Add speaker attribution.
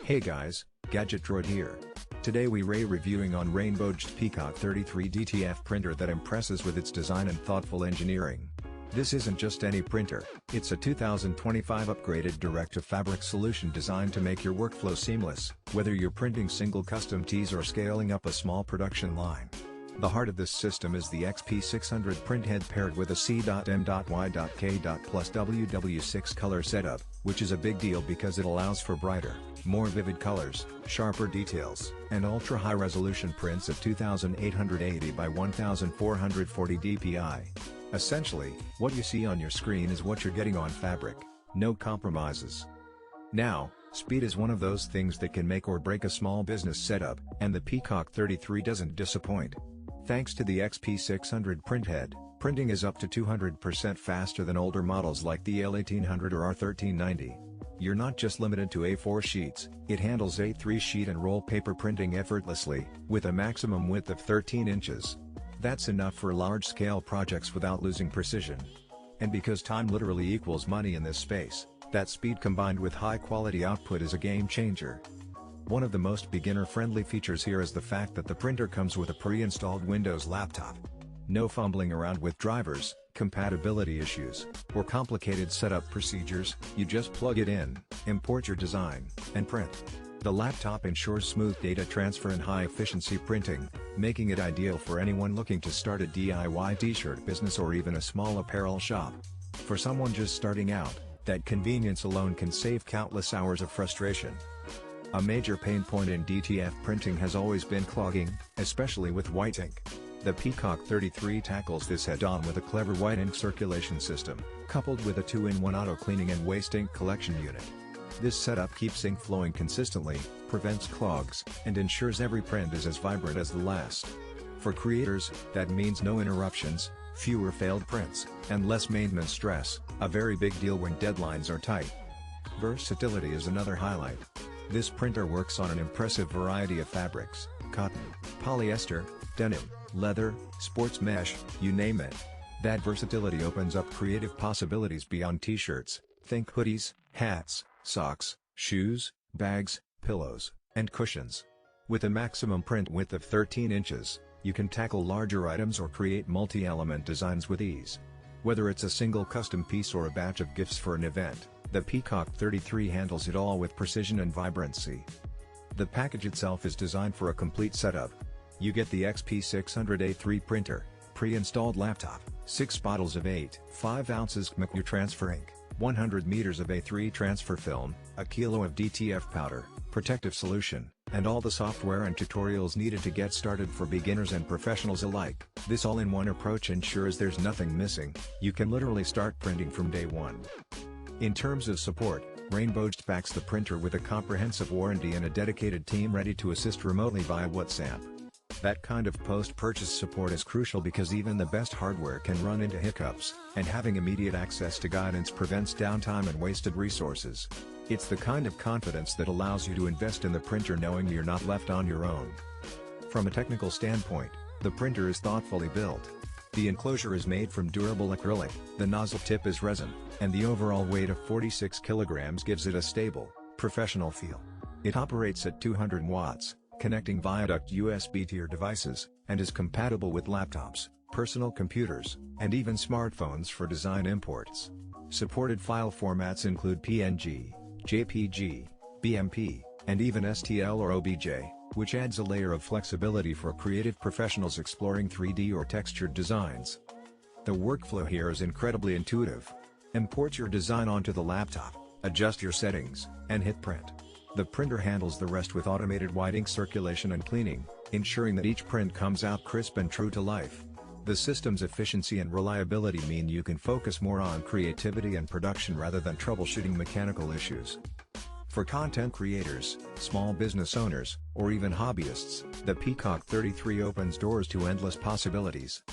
Speaker 1: Hey guys, Gadget Droid here. Today we reviewing on RAINBOWDGT Peacock 33 DTF printer that impresses with its design and thoughtful engineering. This isn't just any printer, it's a 2025 upgraded direct-to-fabric solution designed to make your workflow seamless, whether you're printing single custom tees or scaling up a small production line. The heart of this system is the XP600 printhead paired with a CMYK+WW 6-color setup, which is a big deal because it allows for brighter, more vivid colors, sharper details, and ultra-high-resolution prints at 2880 by 1440 dpi. Essentially, what you see on your screen is what you're getting on fabric, no compromises. Now, speed is one of those things that can make or break a small business setup, and the Peacock 33 doesn't disappoint. Thanks to the XP600 printhead, printing is up to 200% faster than older models like the L1800 or R1390. You're not just limited to A4 sheets, it handles A3 sheet and roll paper printing effortlessly, with a maximum width of 13 inches. That's enough for large-scale projects without losing precision. And because time literally equals money in this space, that speed combined with high-quality output is a game-changer. One of the most beginner-friendly features here is the fact that the printer comes with a pre-installed Windows laptop. No fumbling around with drivers, compatibility issues, or complicated setup procedures, you just plug it in, import your design, and print. The laptop ensures smooth data transfer and high-efficiency printing, making it ideal for anyone looking to start a DIY t-shirt business or even a small apparel shop. For someone just starting out, that convenience alone can save countless hours of frustration. A major pain point in DTF printing has always been clogging, especially with white ink. The Peacock 33 tackles this head-on with a clever white ink circulation system, coupled with a 2-in-1 auto-cleaning and waste ink collection unit. This setup keeps ink flowing consistently, prevents clogs, and ensures every print is as vibrant as the last. For creators, that means no interruptions, fewer failed prints, and less maintenance stress, a very big deal when deadlines are tight. Versatility is another highlight. This printer works on an impressive variety of fabrics: cotton, polyester, denim, leather, sports mesh, you name it. That versatility opens up creative possibilities beyond t-shirts. Think hoodies, hats, socks, shoes, bags, pillows, and cushions. With a maximum print width of 13 inches, you can tackle larger items or create multi-element designs with ease. Whether it's a single custom piece or a batch of gifts for an event, the Peacock 33 handles it all with precision and vibrancy. The package itself is designed for a complete setup. You get the XP600 A3 printer, pre-installed laptop, 6 bottles of 8.5 ounces CMYK transfer ink, 100 meters of A3 transfer film, a kilo of DTF powder, protective solution, and all the software and tutorials needed to get started for beginners and professionals alike. This all-in-one approach ensures there's nothing missing. You can literally start printing from day one. In terms of support, RAINBOWDGT backs the printer with a comprehensive warranty and a dedicated team ready to assist remotely via WhatsApp. That kind of post-purchase support is crucial because even the best hardware can run into hiccups, and having immediate access to guidance prevents downtime and wasted resources. It's the kind of confidence that allows you to invest in the printer knowing you're not left on your own. From a technical standpoint, the printer is thoughtfully built. The enclosure is made from durable acrylic, the nozzle tip is resin, and the overall weight of 46 kilograms gives it a stable, professional feel. It operates at 200 watts, connecting via duct USB to your devices, and is compatible with laptops, personal computers, and even smartphones for design imports. Supported file formats include PNG, JPG, BMP, and even STL or OBJ, which adds a layer of flexibility for creative professionals exploring 3D or textured designs. The workflow here is incredibly intuitive. Import your design onto the laptop, adjust your settings, and hit print. The printer handles the rest with automated white ink circulation and cleaning, ensuring that each print comes out crisp and true to life. The system's efficiency and reliability mean you can focus more on creativity and production rather than troubleshooting mechanical issues. For content creators, small business owners, or even hobbyists, the Peacock 33 opens doors to endless possibilities.